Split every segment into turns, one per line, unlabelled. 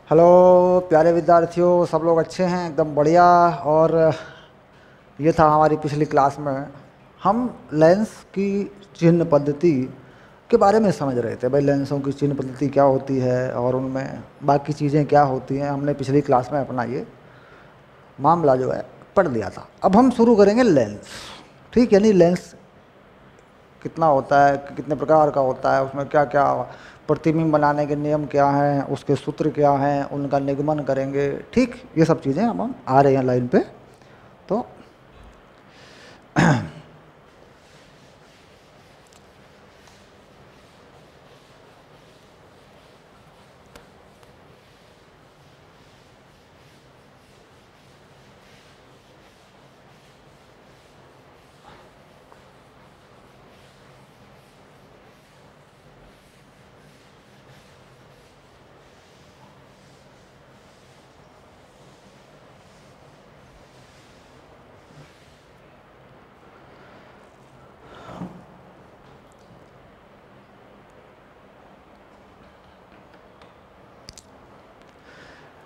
Hello प्यारे विद्यार्थियों, सब लोग अच्छे हैं? एकदम बढ़िया। और ये था हमारी पिछली क्लास में हम लेंस की चिन्ह पद्धति के बारे में समझ रहे थे। भाई लेंसों की चिन्ह पद्धति क्या होती है और उनमें बाकी चीज़ें क्या होती हैं। हमने पिछली क्लास में अपना ये मामला जो है पढ़ लिया था। अब हम शुरू करेंगे लेंस। ठीक, यानी लेंस कितना होता है, कितने प्रकार का होता है, उसमें क्या क्या प्रतिबिंब बनाने के नियम क्या हैं, उसके सूत्र क्या हैं, उनका निगमन करेंगे। ठीक, ये सब चीज़ें अब हम आ रहे हैं लाइन पे। तो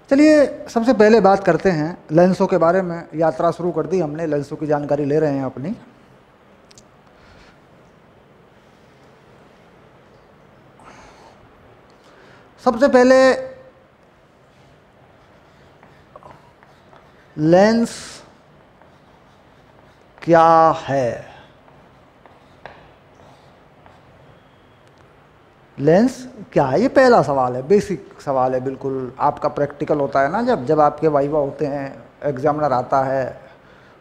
चलिए सबसे पहले बात करते हैं लेंसों के बारे में। यात्रा शुरू कर दी हमने, लेंसों की जानकारी ले रहे हैं अपनी। सबसे पहले लेंस क्या है? लेंस क्या है, ये पहला सवाल है, बेसिक सवाल है। बिल्कुल आपका प्रैक्टिकल होता है ना, जब जब आपके वाइवा होते हैं, एग्जामिनर आता है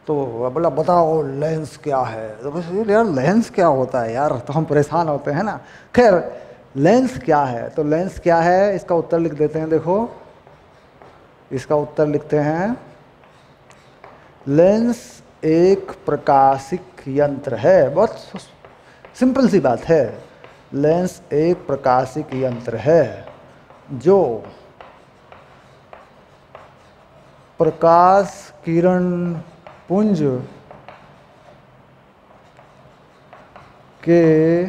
तो बोला बताओ लेंस क्या है, तो बस यार लेंस क्या होता है यार, तो हम परेशान होते हैं ना। खैर लेंस क्या है, तो लेंस क्या है इसका उत्तर लिख देते हैं। देखो इसका उत्तर लिखते हैं, लेंस एक प्रकाशिक यंत्र है। बहुत सिंपल सी बात है। लेंस एक प्रकाशिक यंत्र है जो प्रकाश किरण पुंज के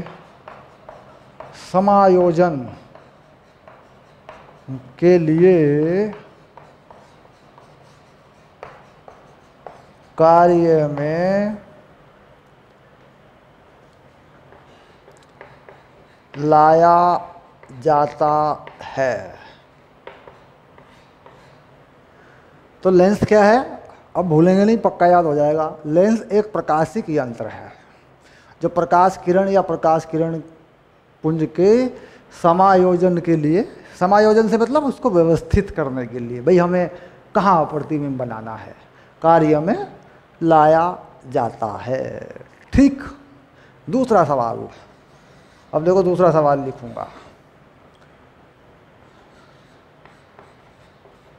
समायोजन के लिए कार्य में लाया जाता है। तो लेंस क्या है, अब भूलेंगे नहीं, पक्का याद हो जाएगा। लेंस एक प्रकाशिक यंत्र है जो प्रकाश किरण या प्रकाश किरण पुंज के समायोजन के लिए, समायोजन से मतलब उसको व्यवस्थित करने के लिए, भाई हमें कहाँ प्रतिबिंब बनाना है, कार्य में लाया जाता है। ठीक, दूसरा सवाल। अब देखो दूसरा सवाल लिखूंगा,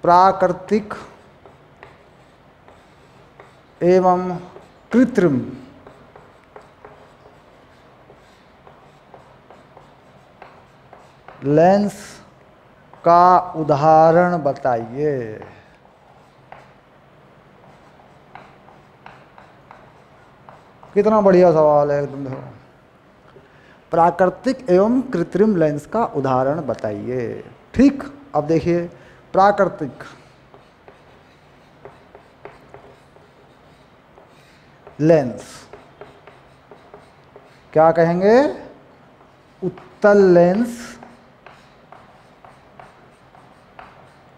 प्राकृतिक एवं कृत्रिम लेंस का उदाहरण बताइए। कितना बढ़िया सवाल है एकदम। देखो, प्राकृतिक एवं कृत्रिम लेंस का उदाहरण बताइए। ठीक, अब देखिए प्राकृतिक लेंस क्या कहेंगे, उत्तल लेंस।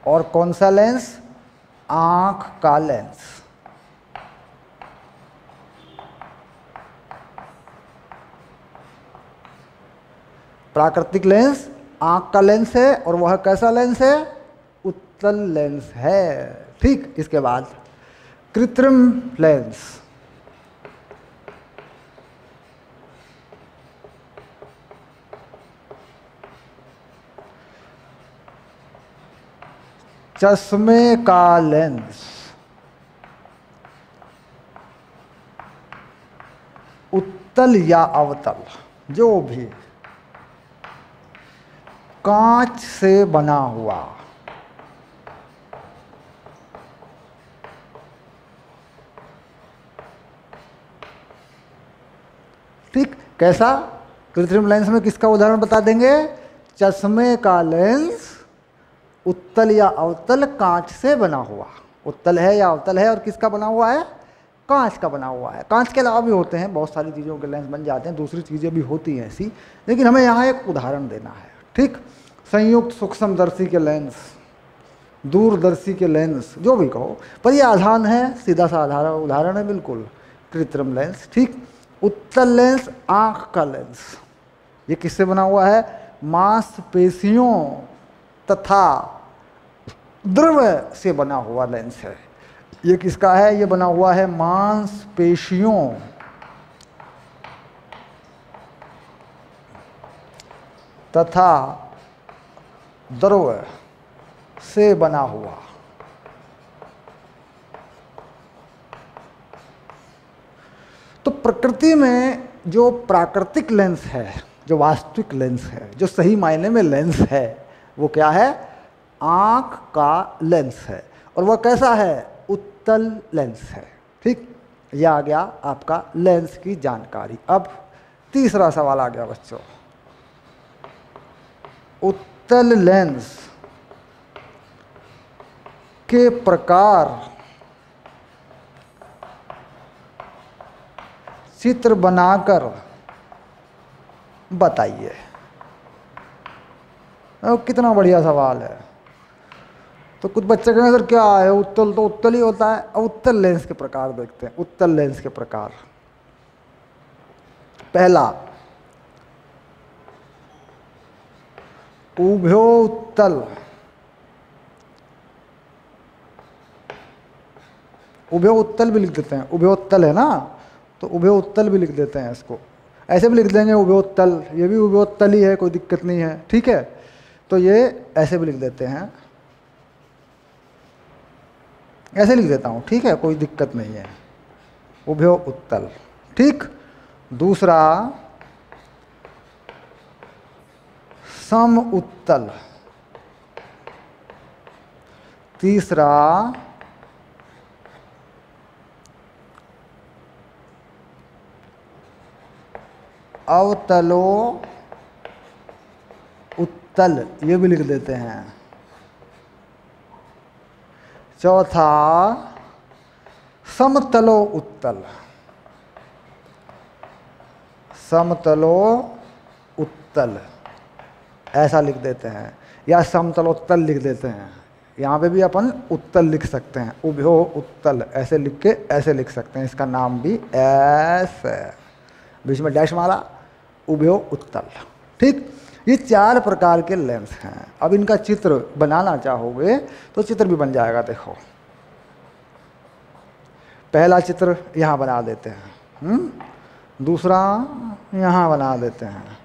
और कौन सा लेंस, आंख का लेंस। प्राकृतिक लेंस आंख का लेंस है और वह कैसा लेंस है, उत्तल लेंस है। ठीक, इसके बाद कृत्रिम लेंस। चश्मे का लेंस, उत्तल या अवतल जो भी, कांच से बना हुआ। ठीक, कैसा, कृत्रिम लेंस में किसका उदाहरण बता देंगे, चश्मे का लेंस उत्तल या अवतल कांच से बना हुआ। उत्तल है या अवतल है और किसका बना हुआ है? कांच का बना हुआ है। कांच के अलावा भी होते हैं, बहुत सारी चीज़ों के लेंस बन जाते हैं, दूसरी चीज़ें भी होती हैं ऐसी, लेकिन हमें यहाँ एक उदाहरण देना है। ठीक, संयुक्त सूक्ष्मदर्शी के लेंस, दूरदर्शी के लेंस, जो भी कहो, पर ये आसान है, सीधा सा उदाहरण है बिल्कुल, कृत्रिम लेंस। ठीक, उत्तल लेंस आँख का लेंस, ये किससे बना हुआ है? मांसपेशियों तथा द्रव से बना हुआ लेंस है। ये किसका है? ये बना हुआ है मांसपेशियों तथा द्रव से बना हुआ। तो प्रकृति में जो प्राकृतिक लेंस है, जो वास्तविक लेंस है, जो सही मायने में लेंस है, वो क्या है? आँख का लेंस है। और वह कैसा है? उत्तल लेंस है। ठीक, यह आ गया आपका लेंस की जानकारी। अब तीसरा सवाल आ गया बच्चों, उत्तल लेंस के प्रकार चित्र बनाकर बताइए। कितना बढ़िया सवाल है। तो कुछ बच्चे कहेंगे सर क्या है, उत्तल तो उत्तल ही होता है। अब उत्तल लेंस के प्रकार देखते हैं। उत्तल लेंस के प्रकार, पहला उभयोत्तल। उभयोत्तल भी लिख देते हैं, उभयोत्तल है ना, तो उभयोत्तल भी लिख देते हैं इसको। ऐसे भी लिख देंगे उभयोत्तल, ये भी उभयोत्तल ही है, कोई दिक्कत नहीं है। ठीक है, तो ये ऐसे भी लिख देते हैं, ऐसे लिख देता हूँ। ठीक है, कोई दिक्कत नहीं है, उभयो उत्तल। ठीक, दूसरा सम उत्तल, तीसरा अवतलो उत्तल, ये भी लिख देते हैं। चौथा समतलो उत्तल, समतलो उत्तल ऐसा लिख देते हैं, या समतलोत्तल लिख देते हैं। यहाँ पे भी अपन उत्तल लिख सकते हैं, उभयो उत्तल ऐसे लिख के ऐसे लिख सकते हैं। इसका नाम भी ऐसे, बीच में डैश मारा, उभयो उत्तल। ठीक, ये चार प्रकार के लेंस हैं। अब इनका चित्र बनाना चाहोगे तो चित्र भी बन जाएगा। देखो, पहला चित्र यहाँ बना देते हैं, दूसरा यहाँ बना देते हैं,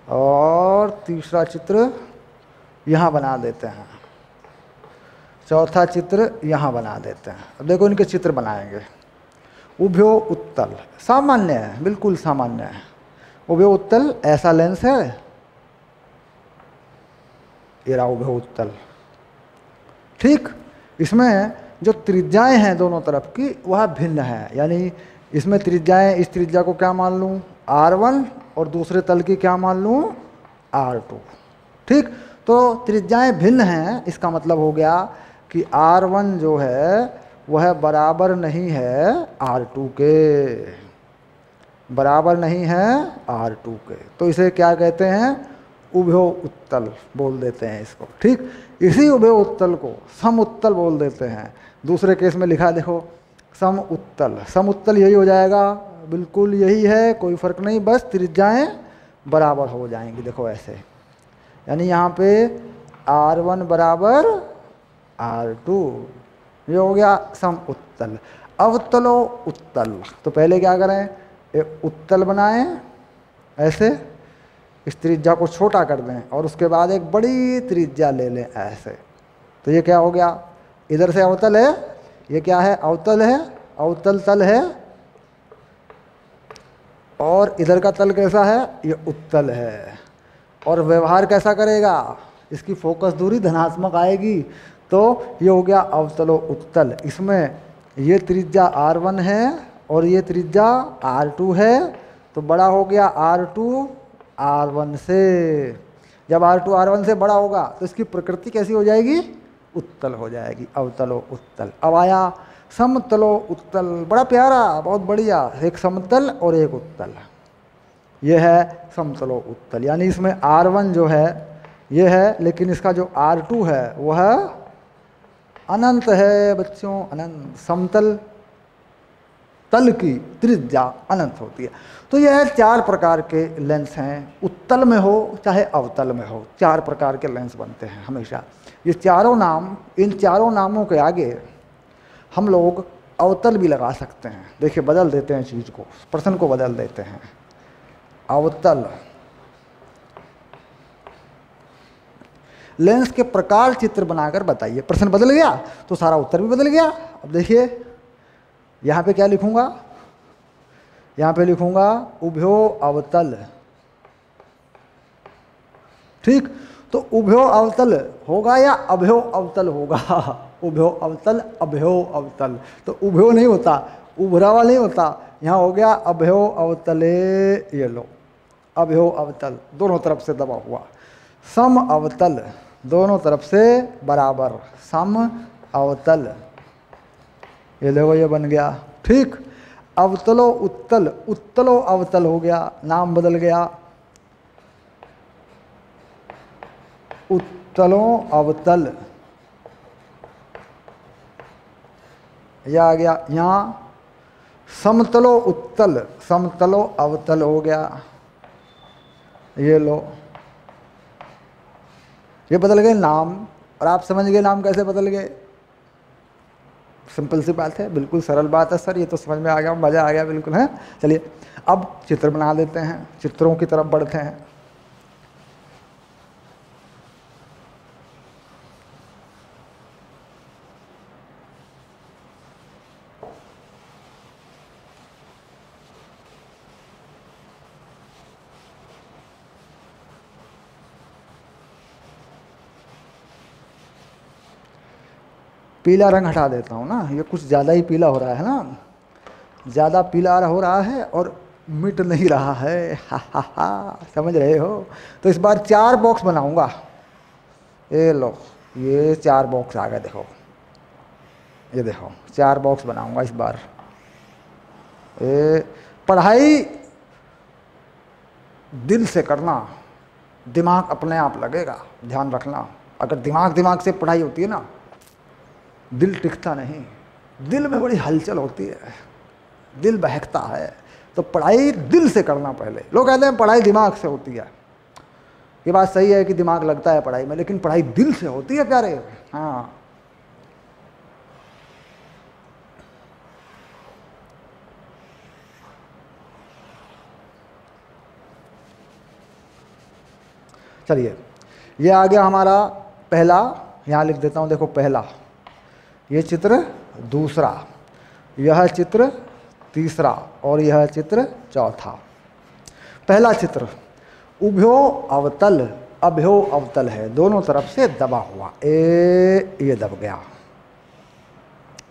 और तीसरा चित्र यहाँ बना देते हैं, चौथा चित्र यहाँ बना देते हैं। अब देखो इनके चित्र बनाएंगे। उभयो उत्तल सामान्य है, बिल्कुल सामान्य है। उभयो उत्तल ऐसा लेंस है, ये रहा उभयो उत्तल। ठीक, इसमें जो त्रिज्याएं हैं दोनों तरफ की वह भिन्न है, यानी इसमें त्रिज्याएं, इस त्रिज्या को क्या मान लूँ R1 और दूसरे तल की क्या मान लूँ R2। ठीक, तो त्रिज्याएं भिन्न हैं, इसका मतलब हो गया कि R1 जो है वह बराबर नहीं है R2 के, बराबर नहीं है R2 के। तो इसे क्या कहते हैं? उभयो उत्तल बोल देते हैं इसको। ठीक, इसी उभयो उत्तल को सम उत्तल बोल देते हैं। दूसरे केस में लिखा देखो सम उत्तल, सम उत्तल यही हो जाएगा, बिल्कुल यही है, कोई फर्क नहीं, बस त्रिज्याएं बराबर हो जाएंगी। देखो ऐसे, यानी यहाँ पे R1 बराबर R2, ये हो गया सम उत्तल। अवतलो उत्तल, तो पहले क्या करें, एक उत्तल बनाएं ऐसे, इस त्रिज्या को छोटा कर दें और उसके बाद एक बड़ी त्रिज्या ले लें ऐसे। तो ये क्या हो गया, इधर से अवतल है, ये क्या है अवतल है, अवतल तल है, और इधर का तल कैसा है, ये उत्तल है। और व्यवहार कैसा करेगा, इसकी फोकस दूरी धनात्मक आएगी, तो ये हो गया अवतलो उत्तल। इसमें ये त्रिज्या R1 है और ये त्रिज्या R2 है, तो बड़ा हो गया R2 R1 से। जब R2 R1 से बड़ा होगा तो इसकी प्रकृति कैसी हो जाएगी? उत्तल हो जाएगी। अवतलो उत्तल। अब आया समतलो उत्तल, बड़ा प्यारा, बहुत बढ़िया, एक समतल और एक उत्तल। यह है समतलो उत्तल, यानी इसमें R1 जो है ये है, लेकिन इसका जो R2 है वह अनंत है बच्चों, अनंत। समतल तल की त्रिज्या अनंत होती है। तो यह 4 प्रकार के लेंस हैं, उत्तल में हो चाहे अवतल में हो, 4 प्रकार के लेंस बनते हैं हमेशा। ये चारों नाम, इन चारों नामों के आगे हम लोग अवतल भी लगा सकते हैं। देखिए बदल देते हैं चीज़ को, प्रश्न को बदल देते हैं। अवतल लेंस के प्रकार चित्र बनाकर बताइए। प्रश्न बदल गया तो सारा उत्तर भी बदल गया। अब देखिए यहाँ पे क्या लिखूंगा, यहाँ पे लिखूंगा उभयो अवतल। ठीक, तो उभयो अवतल होगा या अभयो अवतल होगा? उभयो अवतल, अभयो अवतल। तो उभयो नहीं होता, उभरा वाला नहीं होता, यहाँ हो गया अभयो अवतले। ये लो, अभयो अवतल, दोनों तरफ से दबा हुआ। सम अवतल, दोनों तरफ से बराबर, सम अवतल। ये देखो ये बन गया। ठीक, अवतलो उत्तल, उत्तलो अवतल हो गया, नाम बदल गया। उत्तलो अवतल, यह आ गया। यहाँ समतलो उत्तल, समतलो अवतल हो गया। ये लो, ये बदल गए नाम। और आप समझ गए नाम कैसे बदल गए? सिंपल सी बात है, बिल्कुल सरल बात है सर, ये तो समझ में आ गया, मज़ा आ गया बिल्कुल है। चलिए अब चित्र बना देते हैं, चित्रों की तरफ बढ़ते हैं। पीला रंग हटा देता हूँ ना, ये कुछ ज़्यादा ही पीला हो रहा है ना, ज़्यादा पीला हो रहा है और मिट नहीं रहा है। हा हा हा, समझ रहे हो? तो इस बार 4 बॉक्स बनाऊंगा। ये लो, ये 4 बॉक्स आ गए, देखो ये देखो 4 बॉक्स बनाऊंगा इस बार। पढ़ाई दिल से करना, दिमाग अपने आप लगेगा, ध्यान रखना। अगर दिमाग से पढ़ाई होती है ना, दिल टिकता नहीं, दिल में बड़ी हलचल होती है, दिल बहकता है। तो पढ़ाई दिल से करना पहले। लोग कहते हैं पढ़ाई दिमाग से होती है, ये बात सही है कि दिमाग लगता है पढ़ाई में, लेकिन पढ़ाई दिल से होती है प्यारे। हाँ, चलिए ये आ गया हमारा पहला, यहाँ लिख देता हूँ, देखो पहला ये चित्र, दूसरा यह चित्र, तीसरा और यह चित्र चौथा। पहला चित्र उभयो अवतल, अभयो अवतल है, दोनों तरफ से दबा हुआ। ये दब गया,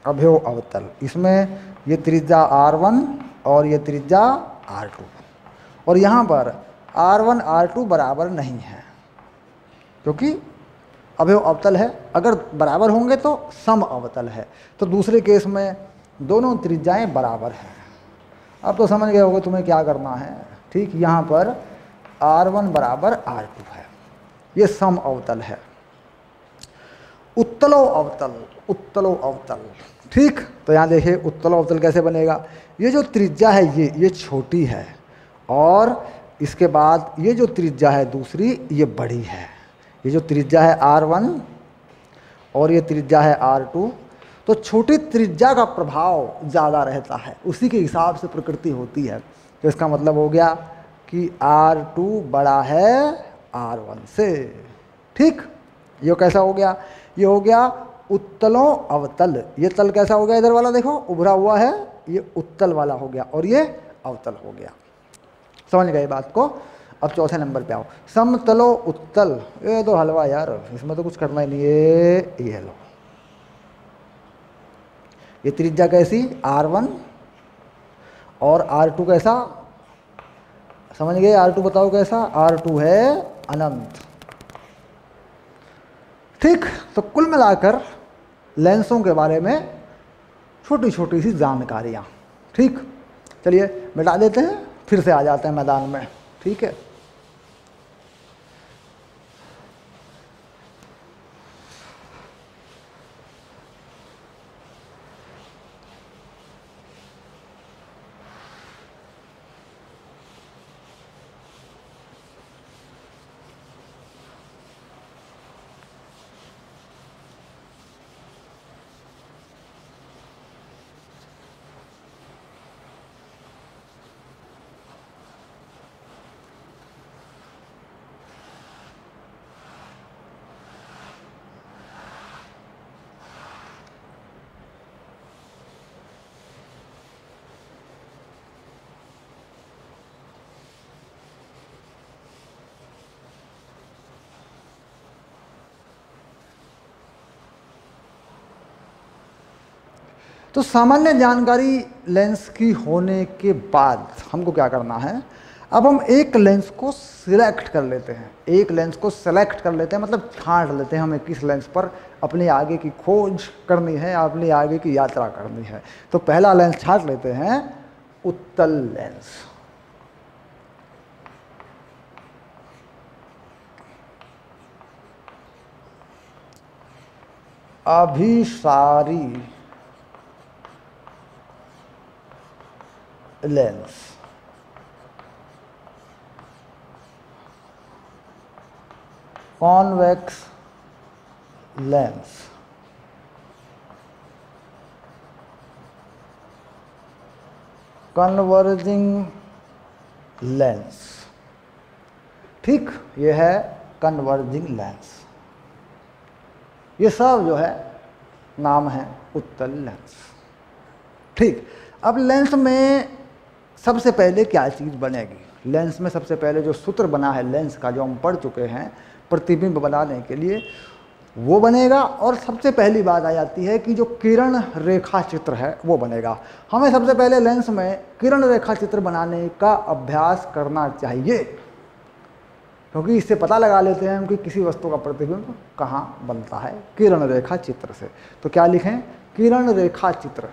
अभयो अवतल। इसमें ये त्रिज्या R1 और ये त्रिज्या R2, और यहाँ पर R1 R2 बराबर नहीं है क्योंकि अभयो अवतल है। अगर बराबर होंगे तो सम अवतल है। तो दूसरे केस में दोनों त्रिज्याएं बराबर हैं। अब तो समझ गए होगे तुम्हें क्या करना है। ठीक, यहाँ पर R1 बराबर R2 है, ये सम अवतल है। उत्तलो अवतल, उत्तलो अवतल। ठीक, तो यहाँ देखिए उत्तलो अवतल कैसे बनेगा। ये जो त्रिज्या है ये छोटी है, और इसके बाद ये जो त्रिज्या है दूसरी ये बड़ी है। ये जो त्रिज्या है R1 और ये त्रिज्या है R2, तो छोटी त्रिज्या का प्रभाव ज़्यादा रहता है, उसी के हिसाब से प्रकृति होती है। तो इसका मतलब हो गया कि R2 बड़ा है R1 से। ठीक, ये कैसा हो गया? ये हो गया उत्तलो अवतल। ये तल कैसा हो गया? इधर वाला देखो उभरा हुआ है, ये उत्तल वाला हो गया और ये अवतल हो गया। समझ गए बात को? अब चौथे नंबर पे आओ, समतलो उत्तल। ये तो हलवा यार, इसमें तो कुछ करना ही नहीं है। ये लो, ये त्रिज्या कैसी? R1 और R2 कैसा? समझ गए? R2 बताओ कैसा? R2 है अनंत। ठीक, तो कुल मिलाकर लेंसों के बारे में छोटी छोटी सी जानकारियाँ। ठीक, चलिए मिटा देते हैं, फिर से आ जाते हैं मैदान में। ठीक है, तो सामान्य जानकारी लेंस की होने के बाद हमको क्या करना है, अब हम एक लेंस को सिलेक्ट कर लेते हैं। एक लेंस को सेलेक्ट कर लेते हैं मतलब छांट लेते हैं हमें किस लेंस पर अपने आगे की खोज करनी है, अपने आगे की यात्रा करनी है। तो पहला लेंस छांट लेते हैं, उत्तल लेंस। अभिसारी lens, convex lens, converging lens. ठीक, ये है कन्वर्जिंग लेंस। ये सब जो है नाम है उत्तल लेंस। ठीक, अब लेंस में सबसे पहले क्या चीज़ बनेगी? लेंस में सबसे पहले जो सूत्र बना है लेंस का, जो हम पढ़ चुके हैं प्रतिबिंब बनाने के लिए, वो बनेगा। और सबसे पहली बात आ जाती है कि जो किरण रेखा चित्र है वो बनेगा। हमें सबसे पहले लेंस में किरण रेखा चित्र बनाने का अभ्यास करना चाहिए, क्योंकि इससे पता लगा लेते हैं हम कि किसी वस्तु का प्रतिबिंब कहाँ बनता है, किरण रेखा चित्र से। तो क्या लिखें? किरण रेखा चित्र।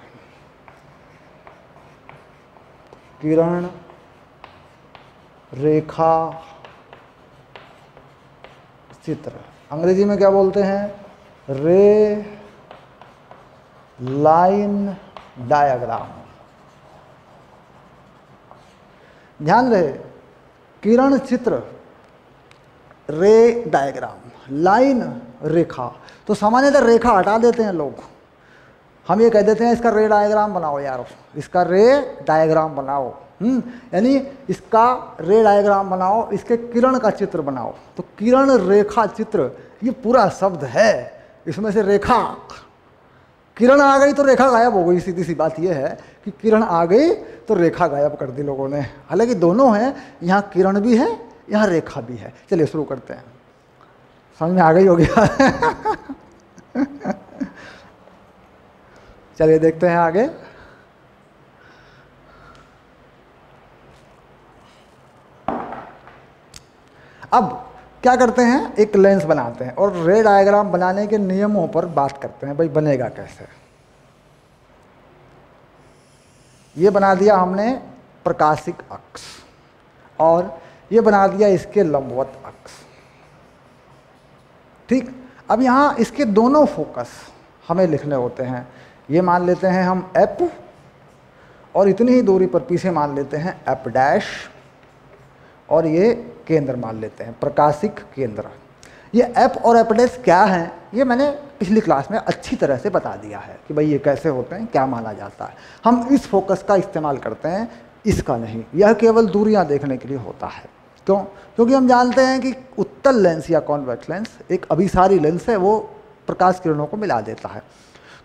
किरण रेखा चित्र अंग्रेजी में क्या बोलते हैं? रे लाइन डायग्राम। ध्यान रहे, किरण चित्र, रे डायग्राम, लाइन रेखा। तो सामान्यतः रेखा हटा देते हैं लोग, हम ये कह देते हैं इसका रे डायग्राम बनाओ यार, इसका रे डायग्राम बनाओ। यानी इसका रे डायग्राम बनाओ, इसके किरण का चित्र बनाओ। तो किरण रेखा चित्र ये पूरा शब्द है, इसमें से रेखा, किरण आ गई तो रेखा गायब हो गई। सीधी सी बात ये है कि किरण आ गई तो रेखा गायब कर दी लोगों ने। हालांकि दोनों हैं, यहाँ किरण भी है, यहाँ रेखा भी है। चलिए शुरू करते हैं, समझ में आ गई होगी। चलिए देखते हैं आगे। अब क्या करते हैं, एक लेंस बनाते हैं और रे डायग्राम बनाने के नियमों पर बात करते हैं। भाई बनेगा कैसे? ये बना दिया हमने प्रकाशिक अक्ष, और ये बना दिया इसके लंबवत अक्ष। ठीक, अब यहाँ इसके दोनों फोकस हमें लिखने होते हैं। ये मान लेते हैं हम F, और इतनी ही दूरी पर पीछे मान लेते हैं F डैश, और ये केंद्र मान लेते हैं, प्रकाशिक केंद्र। ये F और F डैश क्या है, ये मैंने पिछली क्लास में अच्छी तरह से बता दिया है कि भाई ये कैसे होते हैं, क्या माना जाता है। हम इस फोकस का इस्तेमाल करते हैं, इसका नहीं। यह केवल दूरियां देखने के लिए होता है। क्यों? क्योंकि हम जानते हैं कि उत्तल लेंस या कॉन्वेक्स लेंस एक अभिसारी लेंस है, वो प्रकाश किरणों को मिला देता है।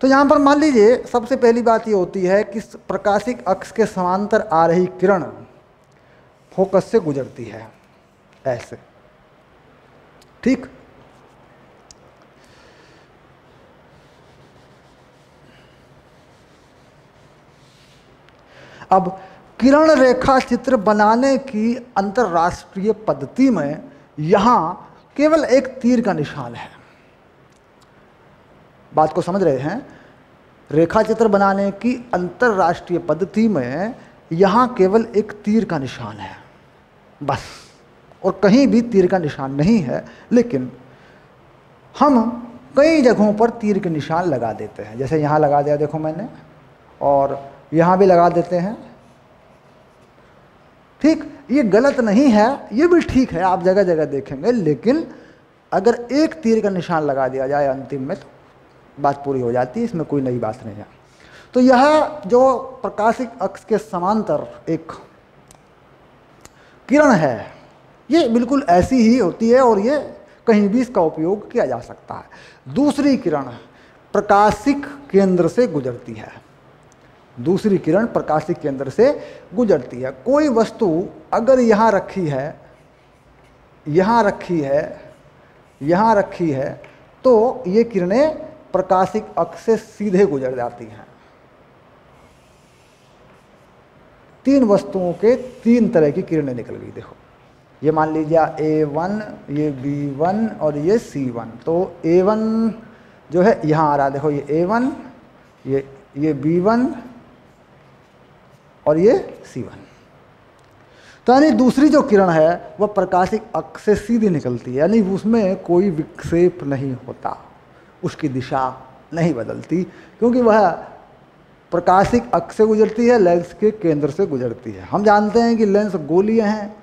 तो यहाँ पर मान लीजिए सबसे पहली बात ये होती है कि प्रकाशिक अक्ष के समांतर आ रही किरण फोकस से गुजरती है ऐसे। ठीक, अब किरण रेखा चित्र बनाने की अंतरराष्ट्रीय पद्धति में यहाँ केवल एक तीर का निशान है। बात को समझ रहे हैं? रेखा चित्र बनाने की अंतरराष्ट्रीय पद्धति में यहाँ केवल एक तीर का निशान है बस, और कहीं भी तीर का निशान नहीं है। लेकिन हम कई जगहों पर तीर के निशान लगा देते हैं, जैसे यहाँ लगा दिया देखो मैंने, और यहाँ भी लगा देते हैं। ठीक, ये गलत नहीं है, ये भी ठीक है, आप जगह जगह देखेंगे। लेकिन अगर एक तीर का निशान लगा दिया जाए अंतिम में तो बात पूरी हो जाती है, इसमें कोई नई बात नहीं है। तो यह जो प्रकाशिक अक्ष के समांतर एक किरण है, ये बिल्कुल ऐसी ही होती है और ये कहीं भी इसका उपयोग किया जा सकता है। दूसरी किरण प्रकाशिक केंद्र से गुजरती है, दूसरी किरण प्रकाशिक केंद्र से गुजरती है। कोई वस्तु अगर यहाँ रखी है, यहाँ रखी है, यहाँ रखी है, तो ये किरणें प्रकाशिक अक्ष से सीधे गुजर जाती हैं। तीन वस्तुओं के तीन तरह की किरणें निकल गई। देखो, ये मान लीजिए A1, ये B1 और ये C1। तो A1 जो है यहाँ आ रहा है, देखो ये A1, ये B1 और ये C1। तो यानी दूसरी जो किरण है वह प्रकाशिक अक्ष से सीधी निकलती है, यानी उसमें कोई विक्षेप नहीं होता, उसकी दिशा नहीं बदलती, क्योंकि वह प्रकाशिक अक्ष से गुजरती है, लेंस के केंद्र से गुजरती है। हम जानते हैं कि लेंस गोलीय हैं,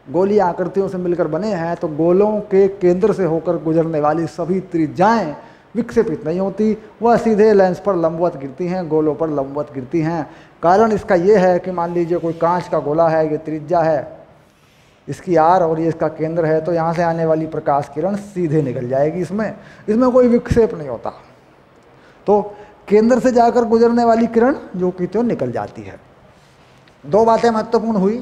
गोलीय आकृतियों से मिलकर बने हैं, तो गोलों के केंद्र से होकर गुजरने वाली सभी त्रिज्याएं विक्षेपित नहीं होती, वह सीधे लेंस पर लंबवत गिरती हैं, गोलों पर लंबवत गिरती हैं। कारण इसका ये है कि मान लीजिए कोई कांच का गोला है, ये त्रिज्या है, इसकी आर और ये इसका केंद्र है, तो यहाँ से आने वाली प्रकाश किरण सीधे निकल जाएगी, इसमें कोई विक्षेप नहीं होता। तो केंद्र से जाकर गुजरने वाली किरण जो कि तो निकल जाती है। दो बातें महत्वपूर्ण हुई,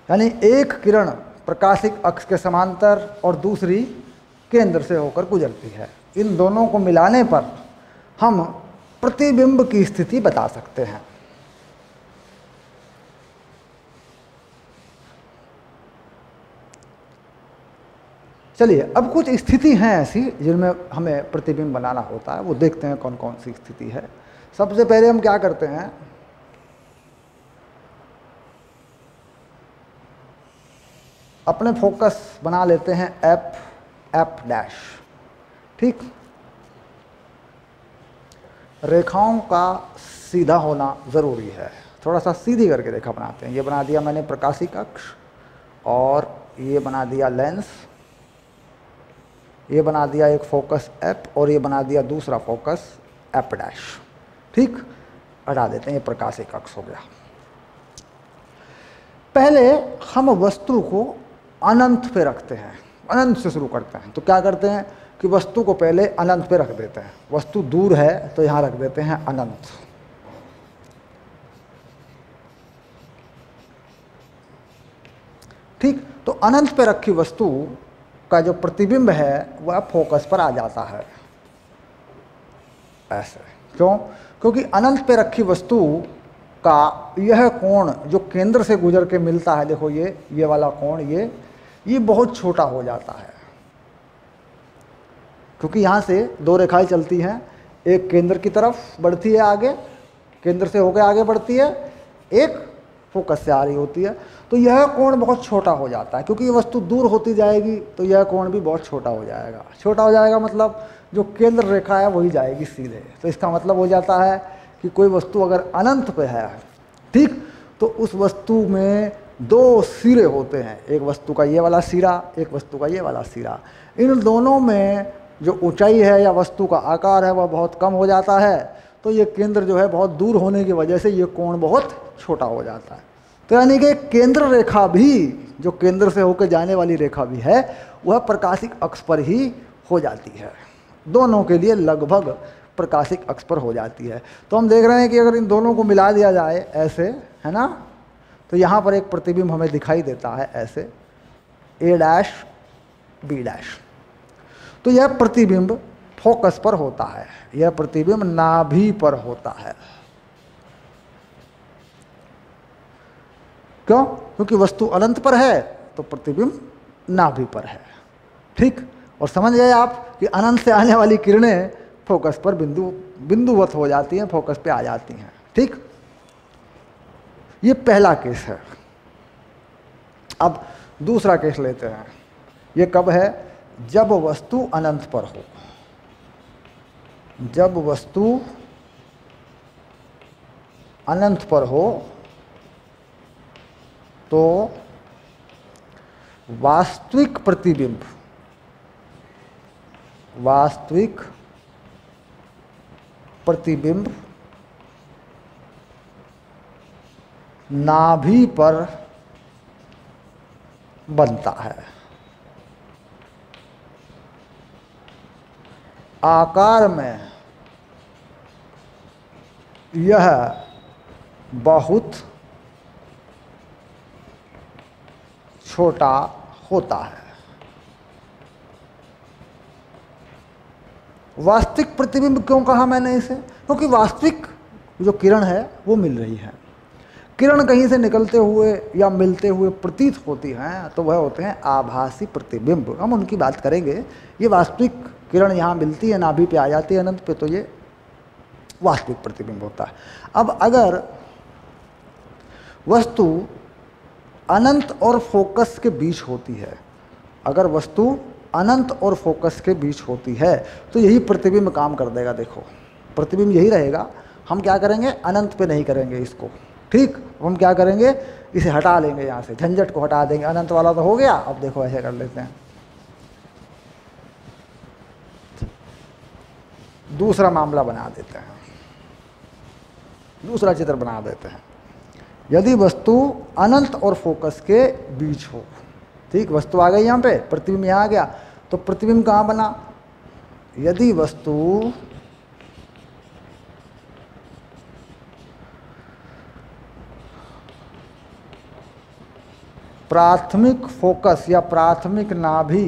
यानी एक किरण प्रकाशिक अक्ष के समांतर और दूसरी केंद्र से होकर गुजरती है। इन दोनों को मिलाने पर हम प्रतिबिंब की स्थिति बता सकते हैं। चलिए, अब कुछ स्थिति हैं ऐसी जिनमें हमें प्रतिबिंब बनाना होता है, वो देखते हैं कौन कौन सी स्थिति है। सबसे पहले हम क्या करते हैं, अपने फोकस बना लेते हैं एफ डैश। ठीक, रेखाओं का सीधा होना ज़रूरी है। थोड़ा सा सीधी करके रेखा बनाते हैं। ये बना दिया मैंने प्रकाशिक अक्ष, और ये बना दिया लेंस, ये बना दिया एक फोकस एफ, और ये बना दिया दूसरा फोकस एफ डैश। ठीक, हटा देते हैं, ये प्रकाशिक अक्ष हो गया। पहले हम वस्तु को अनंत पे रखते हैं, अनंत से शुरू करते हैं। तो क्या करते हैं कि वस्तु को पहले अनंत पे रख देते हैं। वस्तु दूर है तो यहाँ रख देते हैं अनंत। ठीक, तो अनंत पे रखी वस्तु का जो प्रतिबिंब है वह फोकस पर आ जाता है, ऐसे। क्यों? क्योंकि अनंत पे रखी वस्तु का यह कोण जो केंद्र से गुजर के मिलता है, देखो ये वाला कोण, ये बहुत छोटा हो जाता है, क्योंकि यहाँ से दो रेखाएं चलती हैं, एक केंद्र की तरफ बढ़ती है आगे, केंद्र से होकर आगे बढ़ती है, एक फोकस से आ रही होती है। तो यह कोण बहुत छोटा हो जाता है, क्योंकि ये वस्तु दूर होती जाएगी तो यह कोण भी बहुत छोटा हो जाएगा। छोटा हो जाएगा मतलब जो केंद्र रेखा है वही जाएगी सीधे। तो इसका मतलब हो जाता है कि कोई वस्तु अगर अनंत पे है, ठीक, तो उस वस्तु में दो सिरे होते हैं, एक वस्तु का ये वाला सिरा, एक वस्तु का ये वाला सिरा। इन दोनों में जो ऊंचाई है या वस्तु का आकार है वह बहुत कम हो जाता है, तो ये केंद्र जो है बहुत दूर होने की वजह से ये कोण बहुत छोटा हो जाता है। तो यानी कि केंद्र रेखा भी, जो केंद्र से होकर जाने वाली रेखा भी है, वह प्रकाशिक अक्ष पर ही हो जाती है। दोनों के लिए लगभग प्रकाशिक अक्ष पर हो जाती है। तो हम देख रहे हैं कि अगर इन दोनों को मिला दिया जाए ऐसे, है ना, तो यहाँ पर एक प्रतिबिंब हमें दिखाई देता है ऐसे, ए डैश बी डैश। तो यह प्रतिबिंब फोकस पर होता है, यह प्रतिबिंब नाभि पर होता है। क्यों? क्योंकि वस्तु अनंत पर है तो प्रतिबिंब नाभि पर है। ठीक, और समझ गए आप कि अनंत से आने वाली किरणें फोकस पर बिंदुवत हो जाती हैं, फोकस पे आ जाती हैं। ठीक, ये पहला केस है। अब दूसरा केस लेते हैं। ये कब है? जब वस्तु अनंत पर हो। जब वस्तु अनंत पर हो तो वास्तविक प्रतिबिंब, वास्तविक प्रतिबिंब नाभि पर बनता है। आकार में यह बहुत छोटा होता है। वास्तविक प्रतिबिंब क्यों कहा मैंने इसे? क्योंकि वास्तविक जो किरण है वो मिल रही है। किरण कहीं से निकलते हुए या मिलते हुए प्रतीत होती हैं तो वह होते हैं आभासी प्रतिबिंब। हम उनकी बात करेंगे। ये वास्तविक किरण यहाँ मिलती है, नाभि पे आ जाती है अनंत पे, तो ये वास्तविक प्रतिबिंब होता है। अब अगर वस्तु अनंत और फोकस के बीच होती है, अगर वस्तु अनंत और फोकस के बीच होती है तो यही प्रतिबिंब काम कर देगा। देखो, प्रतिबिंब यही रहेगा। हम क्या करेंगे? अनंत पे नहीं करेंगे इसको। ठीक, हम क्या करेंगे? इसे हटा लेंगे, यहाँ से झंझट को हटा देंगे। अनंत वाला तो हो गया। अब देखो ऐसे कर लेते हैं। दूसरा मामला बना देते हैं, दूसरा चित्र बना देते हैं। यदि वस्तु अनंत और फोकस के बीच हो, ठीक, वस्तु आ गई यहाँ पे, प्रतिबिंब यहाँ आ गया, तो प्रतिबिंब कहाँ बना? यदि वस्तु प्राथमिक फोकस या प्राथमिक नाभि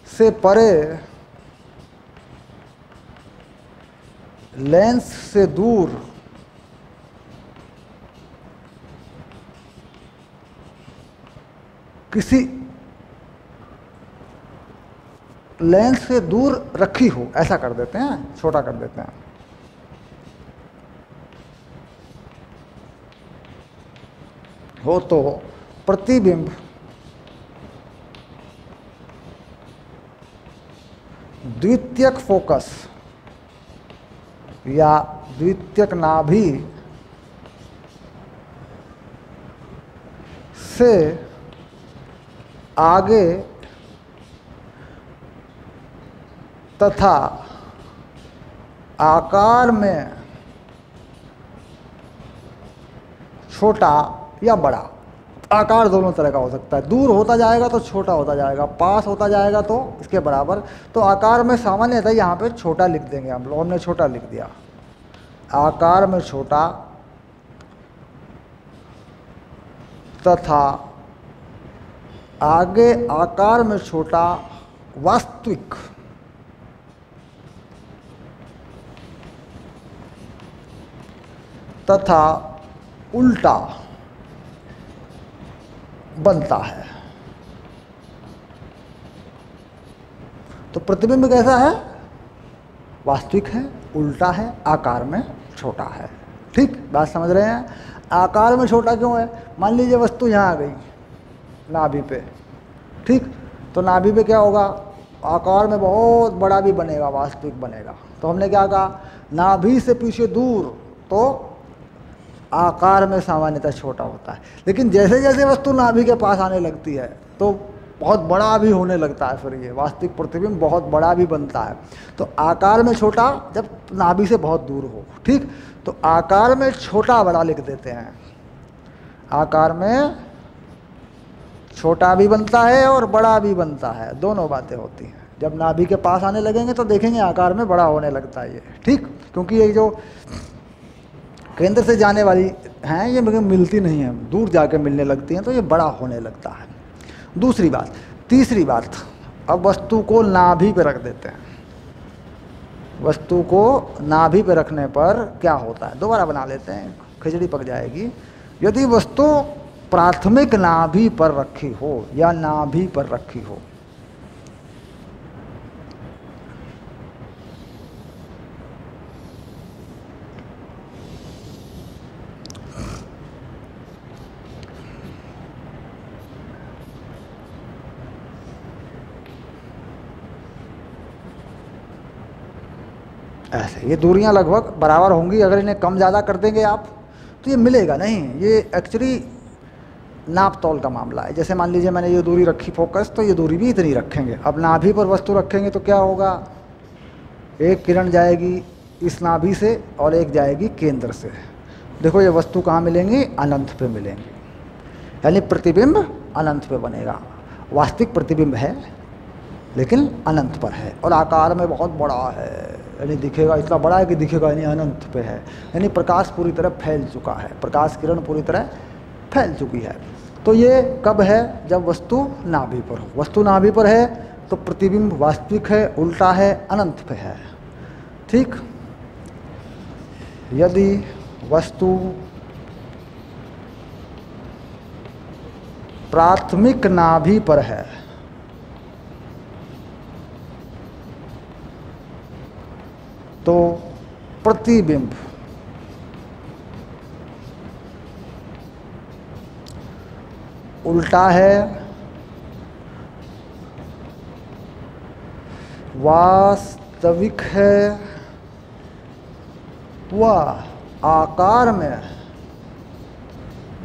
से परे लेंस से दूर किसी लेंस से दूर रखी हो, ऐसा कर देते हैं, छोटा कर देते हैं। हो तो प्रतिबिंब द्वितीयक फोकस या द्वितीयक नाभि से आगे तथा आकार में छोटा या बड़ा। आकार दोनों तरह का हो सकता है। दूर होता जाएगा तो छोटा होता जाएगा, पास होता जाएगा तो इसके बराबर। तो आकार में सामान्यतः यहाँ पे छोटा लिख देंगे हम लोग। हमने छोटा लिख दिया। आकार में छोटा तथा आगे आकार में छोटा वास्तविक तथा उल्टा बनता है। तो प्रतिबिंब कैसा है? वास्तविक है, उल्टा है, आकार में छोटा है। ठीक, बात समझ रहे हैं? आकार में छोटा क्यों है? मान लीजिए वस्तु यहाँ आ गई नाभि पे, ठीक, तो नाभि पे क्या होगा? आकार में बहुत बड़ा भी बनेगा, वास्तविक बनेगा। तो हमने क्या कहा? नाभि से पीछे दूर तो आकार में सामान्यतः छोटा होता है, लेकिन जैसे जैसे वस्तु नाभि के पास आने लगती है तो बहुत बड़ा भी होने लगता है। फिर ये वास्तविक प्रतिबिंब बहुत बड़ा भी बनता है। तो आकार में छोटा जब नाभि से बहुत दूर हो, ठीक, तो आकार में छोटा बड़ा लिख देते हैं। आकार में छोटा भी बनता है और बड़ा भी बनता है, दोनों बातें होती हैं। जब नाभि के पास आने लगेंगे तो देखेंगे आकार में बड़ा होने लगता है ये, ठीक, क्योंकि ये जो केंद्र से जाने वाली हैं ये मिलती नहीं है, दूर जाके मिलने लगती हैं, तो ये बड़ा होने लगता है। दूसरी बात। तीसरी बात, अब वस्तु को नाभि पे रख देते हैं। वस्तु को नाभि पे रखने पर क्या होता है? दोबारा बना लेते हैं, खिचड़ी पक जाएगी। यदि वस्तु प्राथमिक नाभि पर रखी हो या नाभि पर रखी हो। ऐसे ये दूरियां लगभग बराबर होंगी। अगर इन्हें कम ज़्यादा कर देंगे आप तो ये मिलेगा नहीं। ये एक्चुअली नाप तोल का मामला है। जैसे मान लीजिए मैंने ये दूरी रखी फोकस, तो ये दूरी भी इतनी रखेंगे। अब नाभि पर वस्तु रखेंगे तो क्या होगा, एक किरण जाएगी इस नाभि से और एक जाएगी केंद्र से। देखो ये वस्तु कहाँ मिलेंगी, अनंत पे मिलेंगी, यानी प्रतिबिंब अनंत पे बनेगा। वास्तविक प्रतिबिंब है लेकिन अनंत पर है और आकार में बहुत बड़ा है, यानी दिखेगा इतना बड़ा है कि दिखेगा यानी अनंत पे है। यानी प्रकाश पूरी तरह फैल चुका है, प्रकाश किरण पूरी तरह फैल चुकी है। तो ये कब है, जब वस्तु नाभि पर हो। वस्तु नाभि पर है तो प्रतिबिंब वास्तविक है, उल्टा है, अनंत पे है। ठीक, यदि वस्तु प्राथमिक नाभि पर है तो प्रतिबिंब उल्टा है, वास्तविक है, वह आकार में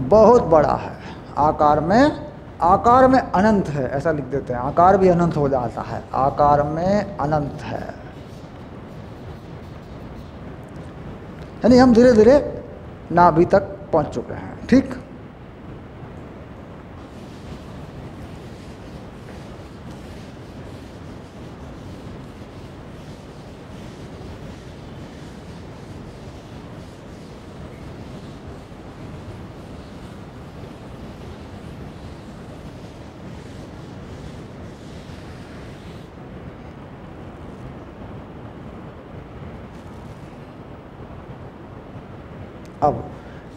बहुत बड़ा है। आकार में अनंत है, ऐसा लिख देते हैं। आकार भी अनंत हो जाता है, आकार में अनंत है। यानी हम धीरे धीरे नाभि तक पहुंच चुके हैं। ठीक, अब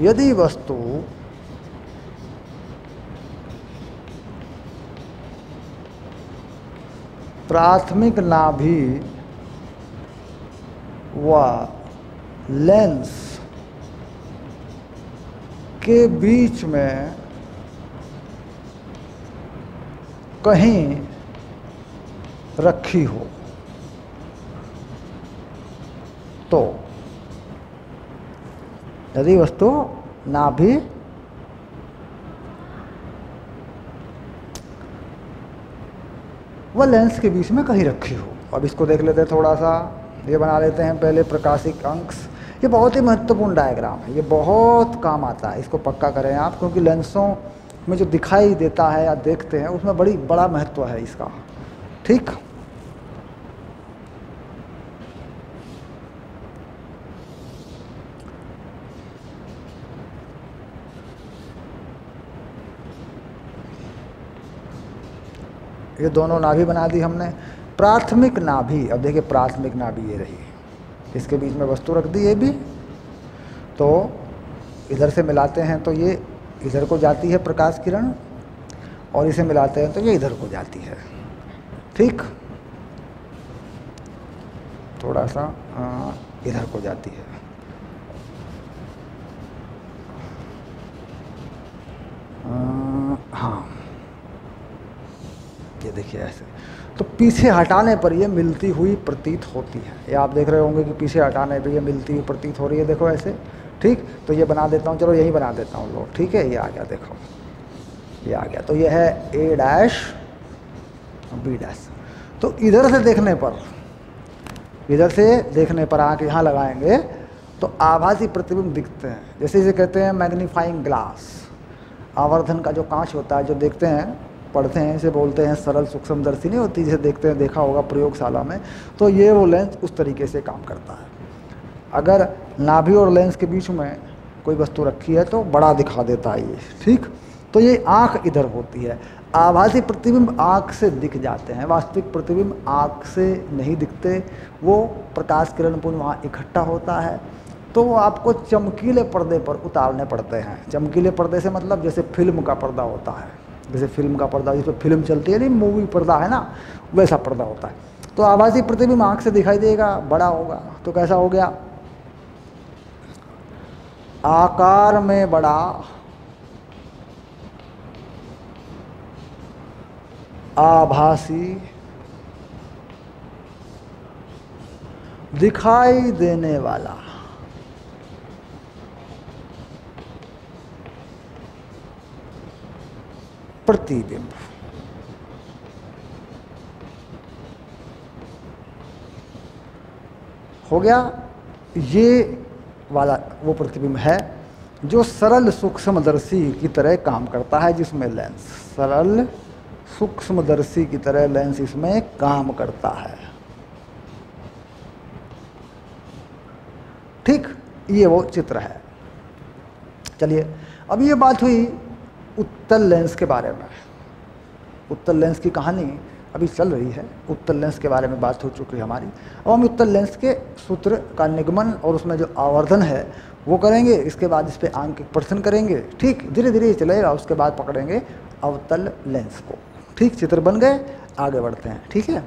यदि वस्तु प्राथमिक नाभि व लेंस के बीच में कहीं रखी हो तो, यदि वस्तु नाभि व लेंस के बीच में कहीं रखी हो। अब इसको देख लेते हैं थोड़ा सा, ये बना लेते हैं पहले प्रकाशिक अंश। ये बहुत ही महत्वपूर्ण डायग्राम है, ये बहुत काम आता है, इसको पक्का करें आप, क्योंकि लेंसों में जो दिखाई देता है या देखते हैं उसमें बड़ा महत्व है इसका। ठीक, ये दोनों नाभि बना दी हमने। प्राथमिक नाभि, अब देखिए प्राथमिक नाभि ये रही, इसके बीच में वस्तु रख दी। ये भी तो इधर से मिलाते हैं तो ये इधर को जाती है प्रकाश किरण, और इसे मिलाते हैं तो ये इधर को जाती है। ठीक, थोड़ा सा इधर को जाती है। हाँ, ये देखिए ऐसे। तो पीछे हटाने पर ये मिलती हुई प्रतीत होती है। ये आप देख रहे होंगे कि पीछे हटाने पर ये मिलती हुई प्रतीत हो रही है, देखो ऐसे। ठीक, तो ये बना देता हूँ, चलो यही बना देता हूँ लो। ठीक है, ये आ गया, देखो ये आ गया। तो ये है ए डैश बी डैश। तो इधर से देखने पर आके यहाँ लगाएंगे तो आभासी प्रतिबिंब दिखते हैं। जैसे इसे कहते हैं मैग्नीफाइंग ग्लास, आवर्धन का जो कांच होता है, जो देखते हैं, पढ़ते हैं, इसे बोलते हैं सरल सूक्ष्मदर्शी नहीं होती, जिसे देखते हैं, देखा होगा प्रयोगशाला में। तो ये वो लेंस उस तरीके से काम करता है। अगर नाभि और लेंस के बीच में कोई वस्तु रखी है तो बड़ा दिखा देता है ये। ठीक, तो ये आँख इधर होती है। आभासी प्रतिबिंब आँख से दिख जाते हैं, वास्तविक प्रतिबिंब आँख से नहीं दिखते। वो प्रकाश किरण पुनः वहाँ इकट्ठा होता है, तो वो आपको चमकीले पर्दे पर उतारने पड़ते हैं। चमकीले पर्दे से मतलब जैसे फिल्म का पर्दा होता है, जैसे फिल्म का पर्दा जिस पर फिल्म चलती है नहीं, मूवी पर्दा है ना, वैसा पर्दा होता है। तो आभासी प्रतिबिंब आँख से दिखाई देगा, बड़ा होगा। तो कैसा हो गया? आकार में बड़ा, आभासी, दिखाई देने वाला। प्रतिबिंब। हो गया। ये वाला वो प्रतिबिंब है जो सरल सूक्ष्मदर्शी की तरह काम करता है, जिसमें लेंस, सरल सूक्ष्मदर्शी की तरह लेंस इसमें काम करता है। ठीक, ये वो चित्र है। चलिए, अब ये बात हुई उत्तल लेंस के बारे में। उत्तल लेंस की कहानी अभी चल रही है, उत्तल लेंस के बारे में बात हो चुकी है हमारी। अब हम उत्तल लेंस के सूत्र का निगमन और उसमें जो आवर्धन है वो करेंगे। इसके बाद इस पर आंकिक प्रश्न करेंगे। ठीक, धीरे धीरे चलेगा। उसके बाद पकड़ेंगे अवतल लेंस को। ठीक, चित्र बन गए, आगे बढ़ते हैं। ठीक है।